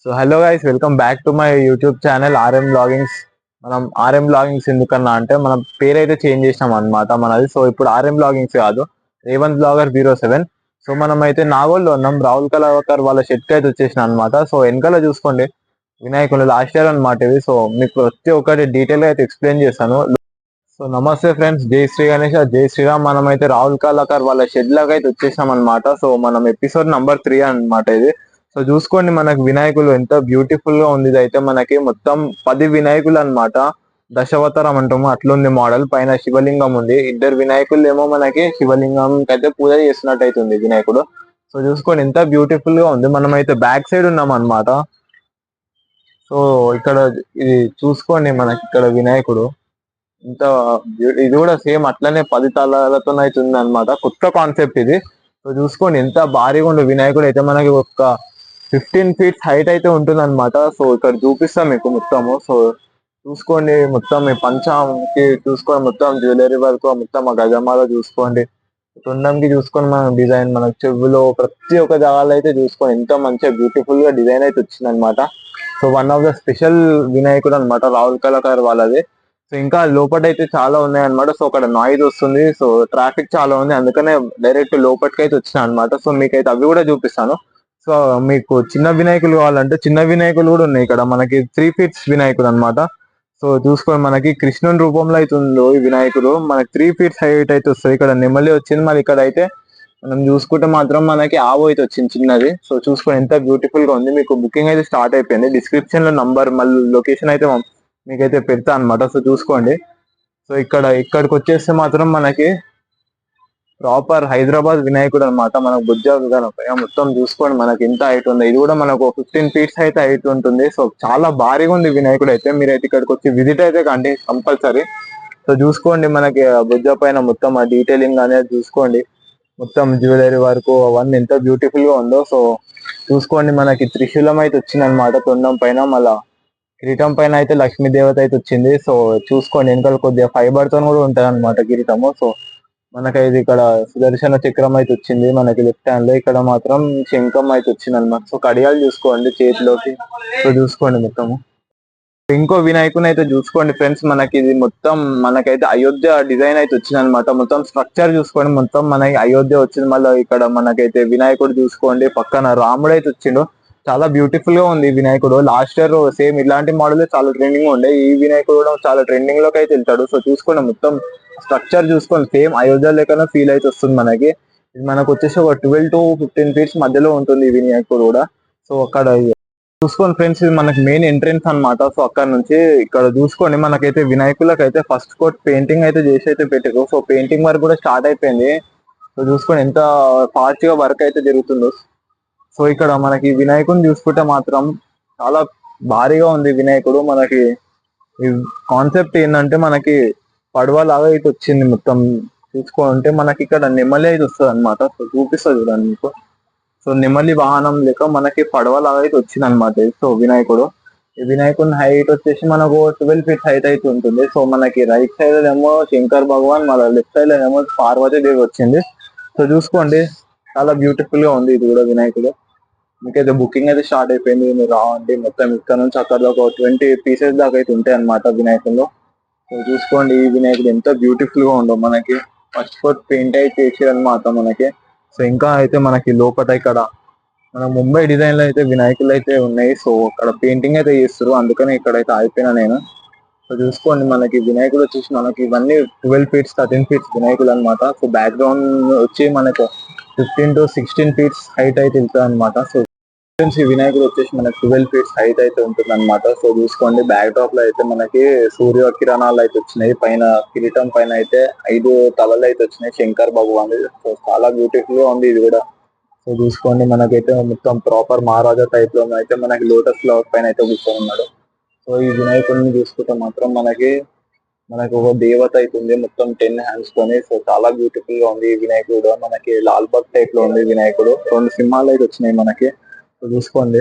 So hello guys, welcome back to my YouTube channel R M bloggings. మనం R M bloggings ఎందుకన్నా అంటే మనం పేరైతే చేంజ్ చేసినాం అనమాట మనది. సో ఇప్పుడు ఆర్ఎం బ్లాగింగ్స్ కాదు, రేవంత్ బ్లాగర్ 07. సో మనం అయితే నాగోల్లో ఉన్నాం. రాహుల్ కళాకర్ వాళ్ళ షెట్కి అయితే వచ్చేసిన అనమాట. సో వెనకాల చూసుకోండి వినాయకులు లాస్ట్ ఇయర్ అనమాట ఇవి. సో మీకు ప్రతి ఒక్కటి డీటెయిల్ గా అయితే ఎక్స్ప్లెయిన్ చేస్తాను. సో నమస్తే ఫ్రెండ్స్, జై శ్రీ గణేష్, జై శ్రీరామ్. మనం అయితే రాహుల్ కళాకర్ వాళ్ళ షెడ్ లాగా అయితే వచ్చేసాం అనమాట. సో మనం ఎపిసోడ్ నంబర్ 3 అనమాట ఇది. సో చూసుకోండి మనకి వినాయకులు ఎంత బ్యూటిఫుల్ గా ఉంది. ఇది అయితే మనకి మొత్తం 10 వినాయకులు అన్నమాట. దశావతారం అంటాము అట్లుంది మోడల్. పైన శివలింగం ఉంది. ఇద్దరు వినాయకులు ఏమో మనకి శివలింగం అయితే పూజ చేస్తున్నట్టు అవుతుంది వినాయకుడు. సో చూసుకోండి ఎంత బ్యూటిఫుల్ గా ఉంది. మనం అయితే బ్యాక్ సైడ్ ఉన్నాం అన్నమాట. సో ఇక్కడ ఇది చూసుకోండి మనకి ఇక్కడ వినాయకుడు ఇంత ఇది కూడా సేమ్ అట్లనే 10 తలలతో అవుతుంది అనమాట. కొత్త కాన్సెప్ట్ ఇది. సో చూసుకోండి ఎంత భారీగా ఉండే వినాయకుడు అయితే మనకి ఒక 15 ఫీట్స్ హైట్ అయితే ఉంటుంది అనమాట. సో ఇక్కడ చూపిస్తాం మీకు మొత్తము. సో చూసుకోండి మొత్తం ఈ పంచాకి చూసుకోండి, మొత్తం జ్యువెలరీ వరకు మొత్తం ఆ గజమాల చూసుకోండి, తొండంకి చూసుకొని మనం డిజైన్, మన చెవులో ప్రతి ఒక్క జాగాలో అయితే చూసుకోండి ఎంత మంచిగా బ్యూటిఫుల్ గా డిజైన్ అయితే వచ్చింది అనమాట. So one of the special వినాయకుడు అనమాట రాహుల్ కళాకర్ వాళ్ళది. సో ఇంకా లోపల అయితే చాలా ఉన్నాయన్నమాట. సో అక్కడ నాయిస్ వస్తుంది, సో ట్రాఫిక్ చాలా ఉంది, అందుకనే డైరెక్ట్ లోపలికి అయితే వచ్చిన అనమాట. సో మీకైతే అవి కూడా చూపిస్తాను. సో మీకు చిన్న వినాయకులు కావాలంటే చిన్న వినాయకులు కూడా ఉన్నాయి ఇక్కడ. మనకి 3 ఫీట్స్ వినాయకుడు అనమాట. సో చూసుకొని మనకి కృష్ణుని రూపంలో అయితే ఉందో ఈ వినాయకుడు. మనకి 3 ఫీట్స్ హైట్ అయితే వస్తుంది. ఇక్కడ నెమలి వచ్చింది, మరి ఇక్కడ అయితే మనం చూసుకుంటే మాత్రం మనకి ఆవు అయితే వచ్చింది చిన్నది. సో చూసుకొని ఎంత బ్యూటిఫుల్ గా ఉంది. మీకు బుకింగ్ అయితే స్టార్ట్ అయిపోయింది. డిస్క్రిప్షన్ లో నంబర్ మళ్ళీ లొకేషన్ అయితే మీకైతే పెడతా అనమాట. సో చూసుకోండి. సో ఇక్కడికి వచ్చేస్తే మాత్రం మనకి ప్రాపర్ హైదరాబాద్ వినాయకుడు అనమాట. మనకు బుజ్జ మొత్తం చూసుకోండి మనకి ఎంత హైట్ ఉంది. ఇది కూడా మనకు 15 ఫీట్స్ అయితే హైట్ ఉంటుంది. సో చాలా భారీగా ఉంది వినాయకుడు అయితే. మీరైతే ఇక్కడికి వచ్చి విజిట్ అయితే కండి కంపల్సరీ. సో చూసుకోండి మనకి బుజ్జ పైన మొత్తం ఆ డీటెయిలింగ్ అనేది చూసుకోండి, మొత్తం జ్యువెలరీ వరకు అవన్నీ ఎంత బ్యూటిఫుల్ గా ఉందో. సో చూసుకోండి మనకి త్రిశూలం అయితే వచ్చింది అనమాట తొండం పైన. మళ్ళా కిరీటం పైన అయితే లక్ష్మీ దేవత అయితే వచ్చింది. సో చూసుకోండి వెనకాల కొద్దిగా ఫైబర్ తో కూడా ఉంటది అనమాట కిరీటము. సో మనకైతే ఇక్కడ సుదర్శన చక్రం అయితే వచ్చింది మనకి లెఫ్ట్ హ్యాండ్ లో. ఇక్కడ మాత్రం శంఖం అయితే వచ్చింది అనమాట. సో కడియాలు చూసుకోండి చేతిలోకి. సో చూసుకోండి మొత్తము. ఇంకో వినాయకుని అయితే చూసుకోండి ఫ్రెండ్స్, మనకి ఇది మొత్తం మనకైతే అయోధ్య డిజైన్ అయితే వచ్చింది అనమాట. మొత్తం స్ట్రక్చర్ చూసుకోండి, మొత్తం మనకి అయోధ్య వచ్చింది. మళ్ళీ ఇక్కడ మనకైతే వినాయకుడు చూసుకోండి, పక్కన రాముడు అయితే వచ్చిండు. చాలా బ్యూటిఫుల్ గా ఉంది వినాయకుడు. లాస్ట్ ఇయర్ సేమ్ ఇలాంటి మోడల్ చాలా ట్రెండింగ్ ఉండే. ఈ వినాయకుడు కూడా చాలా ట్రెండింగ్ లోకి అయితే వెళ్తాడు. సో చూసుకోండి మొత్తం స్ట్రక్చర్ చూసుకోండి, సేమ్ అయోధ్య లెక్కన ఫీల్ అయితే వస్తుంది మనకి. ఇది మనకు వచ్చేసి ఒక 12 to 15 ఫీట్స్ మధ్యలో ఉంటుంది ఈ వినాయకుడు కూడా. సో అక్కడ చూసుకోండి ఫ్రెండ్స్, ఇది మనకి మెయిన్ ఎంట్రెన్స్ అన్నమాట. సో అక్కడ నుంచి ఇక్కడ చూసుకోండి మనకైతే వినాయకులకు అయితే ఫస్ట్ కోట్ పెయింటింగ్ అయితే చేసి అయితే పెట్టారు. సో పెయింటింగ్ వర్క్ కూడా స్టార్ట్ అయిపోయింది. సో చూసుకోండి ఎంత ఫాస్ట్ గా వర్క్ అయితే జరుగుతుందో. సో ఇక్కడ మనకి వినాయకుడిని చూసుకుంటే మాత్రం చాలా భారీగా ఉంది వినాయకుడు. మనకి ఈ కాన్సెప్ట్ ఏంటంటే మనకి పడవ లాగా అయితే వచ్చింది మొత్తం. చూసుకుంటే మనకి ఇక్కడ నెమలి అయితే వస్తుంది అనమాట. సో చూపిస్తుంది చూడండి మీకు. సో నెమలి వాహనం లేక మనకి పడవ లాగా అయితే వచ్చింది అనమాట. సో వినాయకుడు, ఈ వినాయకుడి హైట్ వచ్చేసి మనకు 12 ఫీట్ హైట్ అయితే ఉంటుంది. సో మనకి రైట్ సైడ్ ఏమో శంకర్ భగవాన్, మన లెఫ్ట్ సైడ్ ఏమో పార్వతీ దేవి వచ్చింది. సో చూసుకోండి చాలా బ్యూటిఫుల్ గా ఉంది ఇది కూడా వినాయకుడు. మీకైతే బుకింగ్ అయితే స్టార్ట్ అయిపోయింది. మీరు రావండి, మొత్తం ఇక్కడ నుంచి అక్కడ ఒక 20 పీసెస్ దాకా అయితే ఉంటాయి అనమాట వినాయకుల్లో. సో చూసుకోండి ఈ వినాయకుడు ఎంత బ్యూటిఫుల్ గా ఉండవు. మనకి ఫస్ట్ కోట్ పెయింట్ అయితే చేసారు అనమాట మనకి. సో ఇంకా అయితే మనకి లోపల ఇక్కడ మన ముంబై డిజైన్ లో అయితే వినాయకులు అయితే ఉన్నాయి. సో అక్కడ పెయింటింగ్ అయితే చేస్తారు, అందుకని ఇక్కడైతే ఆగిపోయినా నేను. సో చూసుకోండి మనకి వినాయకుడు వచ్చేసి మనకి ఇవన్నీ 12 ఫీట్స్ 13 ఫీట్స్ వినాయకులు అనమాట. సో బ్యాక్గ్రౌండ్ వచ్చి మనకు 15 to 16 ఫీట్స్ హైట్ అయితే వెళ్తుంది అనమాట. సో ఈ వినాయకుడు వచ్చేసి మనకి 12 ఫీట్స్ హైట్ అయితే ఉంటుంది అనమాట. సో చూసుకోండి బ్యాక్ డ్రాప్ లో అయితే మనకి సూర్య కిరణాలు అయితే వచ్చినాయి. పైన కిరీటం పైన అయితే 5 తలలు అయితే వచ్చినాయి శంకర్ భగవాన్. సో చాలా బ్యూటిఫుల్ గా ఉంది ఇది కూడా. సో చూసుకోండి మనకైతే మొత్తం ప్రాపర్ మహారాజా టైప్ లో అయితే మనకి లోటస్ ఫ్లవర్ పైన అయితే కూర్చొని ఉన్నాడు. సో ఈ వినాయకుడిని చూసుకుంటే మాత్రం మనకి ఒక దేవత అయితే ఉంది మొత్తం 10 హ్యాండ్స్ తోని. సో చాలా బ్యూటిఫుల్ గా ఉంది ఈ వినాయకుడు. మనకి లాల్ బాగ్ టైప్ లో ఉంది వినాయకుడు. 2 సింహాలు అయితే వచ్చినాయి మనకి. సో చూసుకోండి.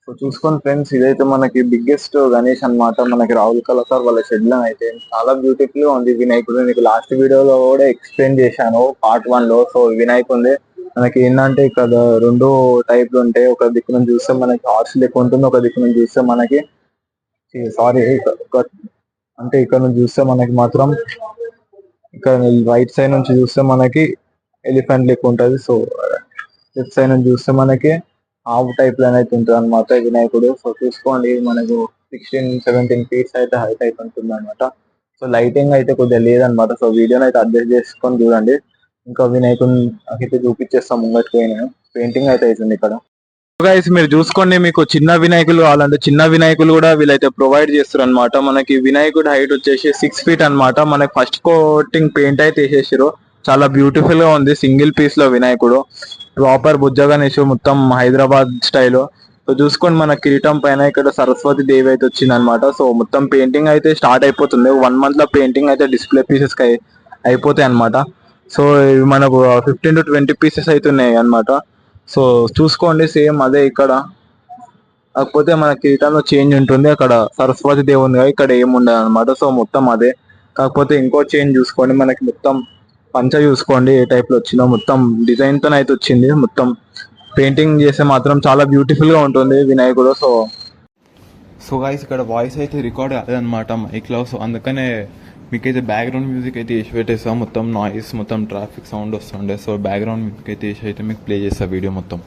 సో చూసుకోండి ఫ్రెండ్స్, ఇదైతే మనకి బిగ్గెస్ట్ గణేష్ అన్నమాట. మనకి రాహుల్ కళాకర్ వాళ్ళ షెడ్ లో అయితే చాలా బ్యూటిఫుల్ గా ఉంది వినాయకుడు. మీకు లాస్ట్ వీడియోలో కూడా ఎక్స్ప్లెయిన్ చేశాను పార్ట్ 1 లో. సో వినాయకుడు మనకి ఏంటంటే ఇక్కడ రెండు టైప్లు ఉంటాయి. ఒక దిక్కు నుంచి చూస్తే మనకి హార్స్ లెక్క ఉంటుంది, ఒక దిక్కు నుంచి చూస్తే మనకి సారీ అంటే ఇక్కడ నుంచి చూస్తే మనకి మాత్రం ఇక్కడ రైట్ సైడ్ నుంచి చూస్తే మనకి ఎలిఫెంట్ లెక్క ఉంటుంది. సో లెఫ్ట్ సైడ్ నుంచి చూస్తే మనకి ఆవు టైప్ లో అయితే ఉంటుంది అనమాట వినాయకుడు. సో చూసుకోండి మనకు 16-17 ఫీట్స్ అయితే హైట్ అయితే ఉంటుంది అనమాట. సో లైటింగ్ అయితే కొద్దిగా లేదనమాట. సో వీడియోని అయితే అడ్జస్ట్ చేసుకొని చూడండి. ఇంకా వినాయకుడిని అయితే చూపించేస్తాం ముంగట్ పోయిన పెయింటింగ్ అయితే అవుతుంది ఇక్కడ. గైస్ మీరు చూసుకోండి, మీకు చిన్న వినాయకులు కావాలంటే చిన్న వినాయకులు కూడా వీళ్ళైతే ప్రొవైడ్ చేస్తారు అనమాట. మనకి వినాయకుడు హైట్ వచ్చేసి 6 ఫీట్ అనమాట. మనకి ఫస్ట్ కోటింగ్ పెయింట్ అయితే వేసేసారు, చాలా బ్యూటిఫుల్ గా ఉంది. సింగిల్ పీస్ లో వినాయకుడు ప్రాపర్ బుజ్జ గణేష్ మొత్తం హైదరాబాద్ స్టైల్. సో చూసుకోండి మన కిరీటం పైన ఇక్కడ సరస్వతి దేవి అయితే వచ్చింది అనమాట. సో మొత్తం పెయింటింగ్ అయితే స్టార్ట్ అయిపోతుంది. 1 month లో పెయింటింగ్ అయితే డిస్ప్లే పీసెస్ కి అయిపోతాయి అనమాట. సో ఇవి మనకు 15 to 20 పీసెస్ అవుతున్నాయి అనమాట. సో చూసుకోండి సేమ్ అదే ఇక్కడ, కాకపోతే మన కిరీటంలో చేంజ్ ఉంటుంది. అక్కడ సరస్వతి దేవుని ఇక్కడ ఏముండదు అనమాట. సో మొత్తం అదే, కాకపోతే ఇంకో చేంజ్ చూసుకోండి. మనకి మొత్తం పంచ చూసుకోండి ఏ టైప్ లో వచ్చిందో, మొత్తం డిజైన్ తో అయితే వచ్చింది. మొత్తం పెయింటింగ్ చేస్తే మాత్రం చాలా బ్యూటిఫుల్ గా ఉంటుంది వినాయకుడు. సో గైస్ ఇక్కడ వాయిస్ అయితే రికార్డ్ కాదనమాట మైక్ లో. సో అందుకనే మీకైతే బ్యాక్గ్రౌండ్ మ్యూజిక్ అయితే వేసి పెట్టేస్తాం. మొత్తం నాయిస్ మొత్తం ట్రాఫిక్ సౌండ్ వస్తుండే. సో బ్యాక్గ్రౌండ్ మ్యూజిక్ అయితే వేసి అయితే మీకు ప్లే చేస్తా వీడియో మొత్తం.